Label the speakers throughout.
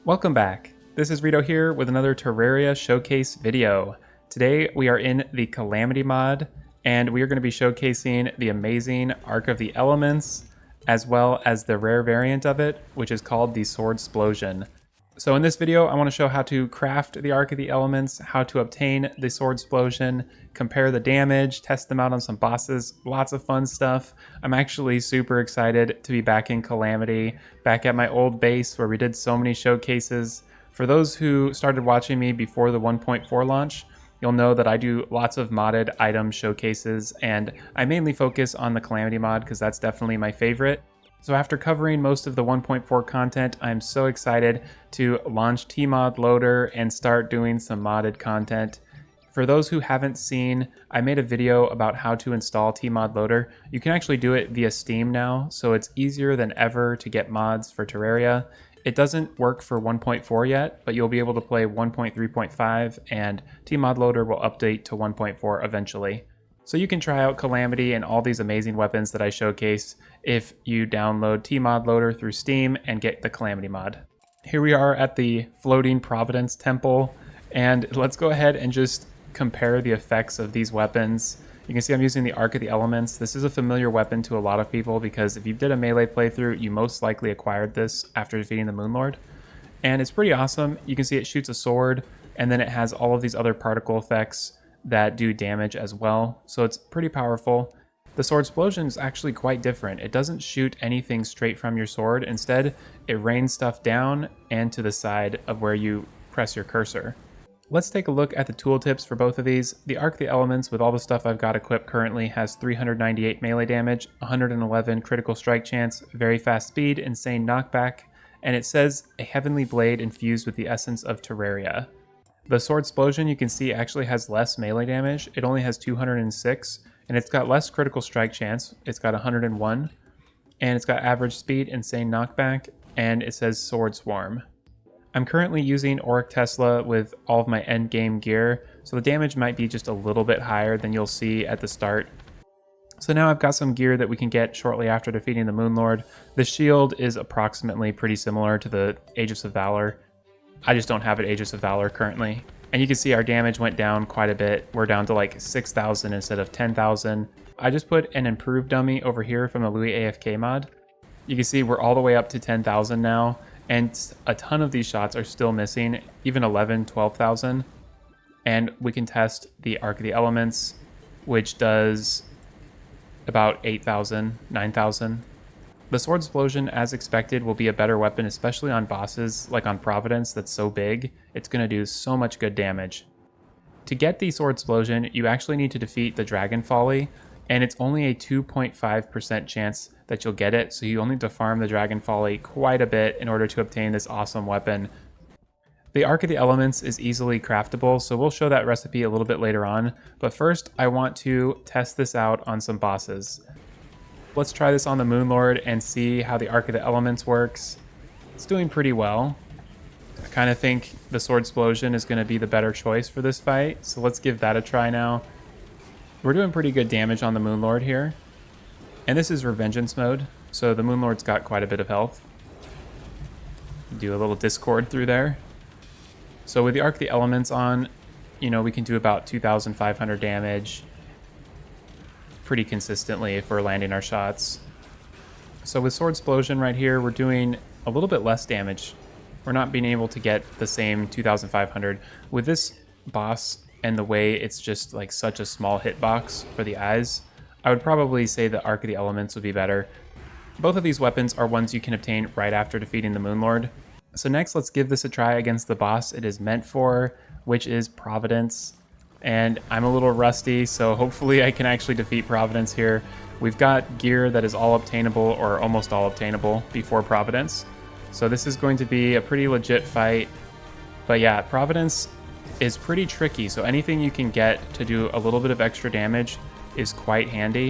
Speaker 1: Welcome back. This is Rito here with another Terraria showcase video. Today we are in the Calamity Mod, and we are going to be showcasing the amazing Ark of the Elements, as well as the rare variant of it, which is called the Swordsplosion. So in this video, I want to show how to craft the Ark of the Elements, how to obtain the Swordsplosion, compare the damage, test them out on some bosses, lots of fun stuff. I'm actually super excited to be back in Calamity, back at my old base where we did so many showcases. For those who started watching me before the 1.4 launch, you'll know that I do lots of modded item showcases, and I mainly focus on the Calamity mod because that's definitely my favorite. So after covering most of the 1.4 content, I'm so excited to launch Tmodloader and start doing some modded content. For those who haven't seen, I made a video about how to install Tmodloader. You can actually do it via Steam now, so it's easier than ever to get mods for Terraria. It doesn't work for 1.4 yet, but you'll be able to play 1.3.5, and Tmodloader will update to 1.4 eventually. So you can try out Calamity and all these amazing weapons that I showcase if you download Tmodloader through Steam and get the Calamity mod. Here we are at the floating Providence temple, and let's go ahead and just compare the effects of these weapons. You can see I'm using the Ark of the Elements. This is a familiar weapon to a lot of people because if you did a melee playthrough, you most likely acquired this after defeating the Moonlord. And it's pretty awesome. You can see it shoots a sword, and then it has all of these other particle effects that do damage as well, so it's pretty powerful. The Swordsplosion is actually quite different. It doesn't shoot anything straight from your sword. Instead, it rains stuff down and to the side of where you press your cursor. Let's take a look at the tooltips for both of these. The Ark of the Elements, with all the stuff I've got equipped currently, has 398 melee damage, 111 critical strike chance, very fast speed, insane knockback, and it says a heavenly blade infused with the essence of Terraria. The Swordsplosion, you can see, actually has less melee damage. It only has 206, and it's got less critical strike chance. It's got 101, and it's got average speed, insane knockback, and it says Sword Swarm. I'm currently using Auric Tesla with all of my endgame gear, so the damage might be just a little bit higher than you'll see at the start. So now I've got some gear that we can get shortly after defeating the Moonlord. The shield is approximately pretty similar to the Aegis of Valor. I just don't have an Aegis of Valor currently. And you can see our damage went down quite a bit. We're down to like 6,000 instead of 10,000. I just put an improved dummy over here from the Louis AFK mod. You can see we're all the way up to 10,000 now, and a ton of these shots are still missing, even 11, 12,000. And we can test the Ark of the Elements, which does about 8,000, 9,000. The Swordsplosion, as expected, will be a better weapon, especially on bosses like on Providence that's so big. It's going to do so much good damage. To get the Swordsplosion, you actually need to defeat the Dragonfolly, and it's only a 2.5% chance that you'll get it, so you'll need to farm the Dragonfolly quite a bit in order to obtain this awesome weapon. The Ark of the Elements is easily craftable, so we'll show that recipe a little bit later on, but first I want to test this out on some bosses. Let's try this on the Moonlord and see how the Ark of the Elements works. It's doing pretty well. I kind of think the Swordsplosion is going to be the better choice for this fight, so let's give that a try now. We're doing pretty good damage on the Moonlord here. And this is Revengeance mode, so the Moonlord's got quite a bit of health. Do a little discord through there. So with the Ark of the Elements on, you know, we can do about 2,500 damage pretty consistently if we're landing our shots. So with Swordsplosion right here, we're doing a little bit less damage. We're not being able to get the same 2,500. With this boss and the way it's just like such a small hitbox for the eyes, I would probably say the Ark of the Elements would be better. Both of these weapons are ones you can obtain right after defeating the Moonlord. So next, let's give this a try against the boss it is meant for, which is Providence. And I'm a little rusty, so hopefully I can actually defeat Providence here. We've got gear that is all obtainable, or almost all obtainable, before Providence. So this is going to be a pretty legit fight. But yeah, Providence is pretty tricky, so anything you can get to do a little bit of extra damage is quite handy.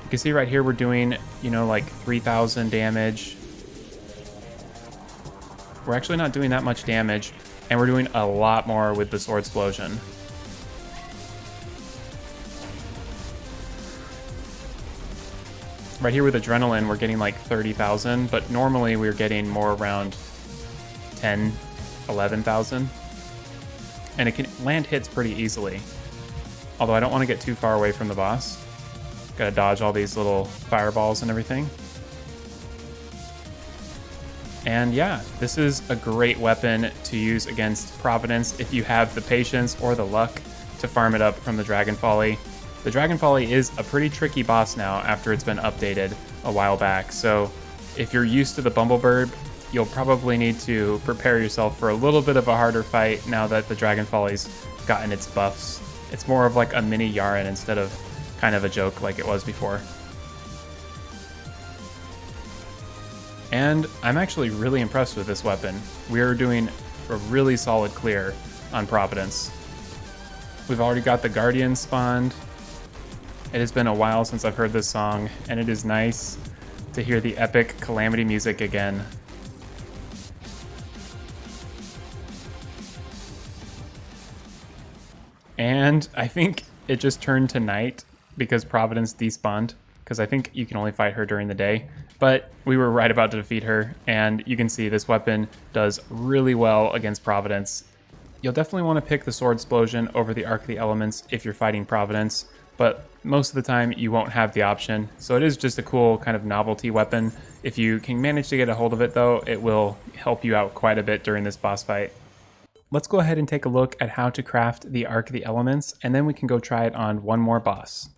Speaker 1: You can see right here we're doing, you know, like 3,000 damage. We're actually not doing that much damage, and we're doing a lot more with the Swordsplosion. Right here with Adrenaline, we're getting like 30,000, but normally we're getting more around 10, 11,000. And it can land hits pretty easily. Although I don't want to get too far away from the boss. Gotta dodge all these little fireballs and everything. And yeah, this is a great weapon to use against Providence if you have the patience or the luck to farm it up from the Dragonfolly. The Dragonfolly is a pretty tricky boss now after it's been updated a while back, so if you're used to the Bumblebirb, you'll probably need to prepare yourself for a little bit of a harder fight now that the Dragonfolly's gotten its buffs. It's more of like a mini Yaren instead of kind of a joke like it was before. And I'm actually really impressed with this weapon. We are doing a really solid clear on Providence. We've already got the Guardian spawned. It has been a while since I've heard this song, and it is nice to hear the epic Calamity music again. And I think it just turned to night because Providence despawned, because I think you can only fight her during the day. But we were right about to defeat her, and you can see this weapon does really well against Providence. You'll definitely want to pick the Swordsplosion over the Ark of the Elements if you're fighting Providence, but most of the time you won't have the option. So it is just a cool kind of novelty weapon. If you can manage to get a hold of it though, it will help you out quite a bit during this boss fight. Let's go ahead and take a look at how to craft the Ark of the Elements, and then we can go try it on one more boss.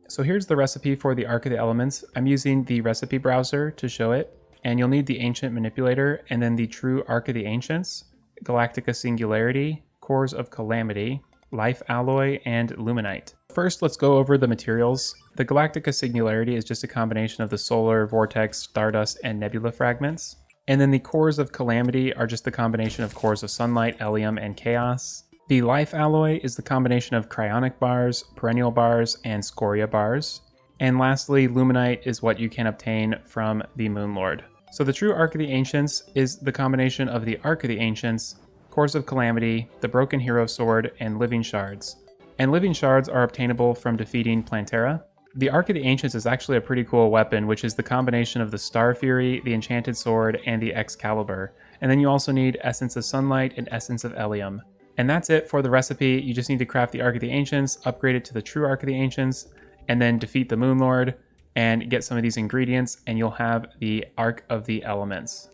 Speaker 1: So here's the recipe for the Ark of the Elements. I'm using the recipe browser to show it, and you'll need the Ancient Manipulator and then the True Ark of the Ancients, Galactica Singularity, Cores of Calamity, Life Alloy, and Luminite. First, let's go over the materials. The Galactica Singularity is just a combination of the solar, vortex, stardust, and nebula fragments. And then the Cores of Calamity are just the combination of cores of sunlight, helium, and chaos. The Life Alloy is the combination of cryonic bars, perennial bars, and scoria bars. And lastly, Luminite is what you can obtain from the Moonlord. So the True Ark of the Ancients is the combination of the Ark of the Ancients, Cores of Calamity, the Broken Hero Sword, and Living Shards. And Living Shards are obtainable from defeating Plantera. The Ark of the Ancients is actually a pretty cool weapon, which is the combination of the Star Fury, the Enchanted Sword, and the Excalibur. And then you also need Essence of Sunlight and Essence of Helium. And that's it for the recipe. You just need to craft the Ark of the Ancients, upgrade it to the True Ark of the Ancients, and then defeat the Moonlord, and get some of these ingredients, and you'll have the Ark of the Elements.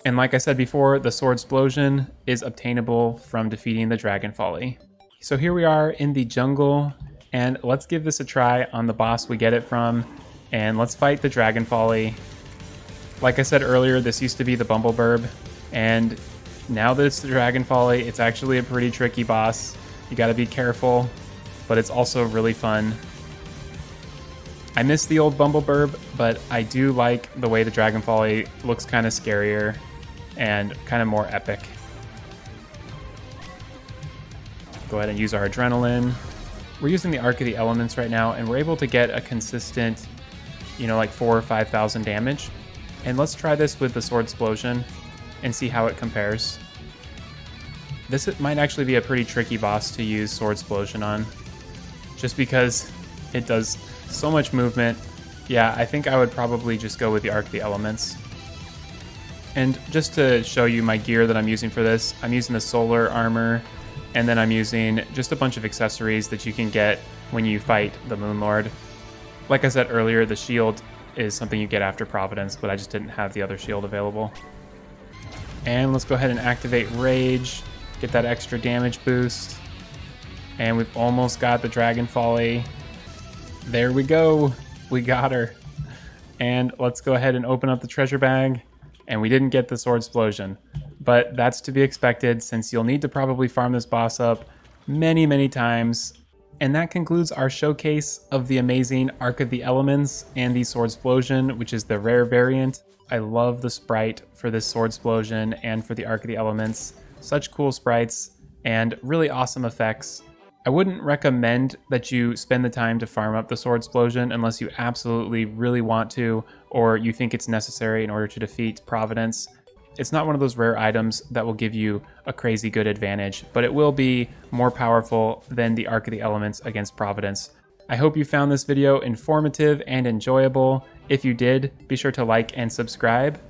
Speaker 1: And like I said before, the Swordsplosion is obtainable from defeating the Dragonfolly. So here we are in the jungle, and let's give this a try on the boss we get it from, and let's fight the Dragonfolly. Like I said earlier, this used to be the Bumblebirb, and now that it's the Dragonfolly, it's actually a pretty tricky boss. You gotta be careful, but it's also really fun. I miss the old Bumblebirb, but I do like the way the Dragonfolly looks kind of scarier and kind of more epic. Go ahead and use our adrenaline. We're using the Ark of the Elements right now, and we're able to get a consistent, like 4,000 or 5,000 damage. And let's try this with the Swordsplosion and see how it compares. This might actually be a pretty tricky boss to use Swordsplosion on, just because it does so much movement. Yeah, I think I would probably just go with the Ark of the Elements. And just to show you my gear that I'm using for this, I'm using the solar armor, and then I'm using just a bunch of accessories that you can get when you fight the Moonlord. Like I said earlier, the shield is something you get after Providence, but I just didn't have the other shield available. And let's go ahead and activate Rage, get that extra damage boost. And we've almost got the Dragonfolly. There we go, we got her. And let's go ahead and open up the treasure bag. And we didn't get the Swordsplosion, but that's to be expected since you'll need to probably farm this boss up many, many times. And that concludes our showcase of the amazing Ark of the Elements and the Swordsplosion, which is the rare variant. I love the sprite for this Swordsplosion and for the Ark of the Elements. Such cool sprites and really awesome effects. I wouldn't recommend that you spend the time to farm up the Swordsplosion unless you absolutely really want to, or you think it's necessary in order to defeat Providence. It's not one of those rare items that will give you a crazy good advantage, but it will be more powerful than the Ark of the Elements against Providence. I hope you found this video informative and enjoyable. If you did, be sure to like and subscribe.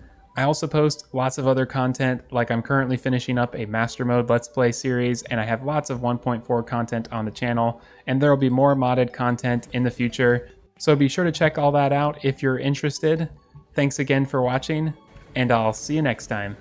Speaker 1: I also post lots of other content, like I'm currently finishing up a Master Mode Let's Play series, and I have lots of 1.4 content on the channel, and there will be more modded content in the future, so be sure to check all that out if you're interested. Thanks again for watching, and I'll see you next time.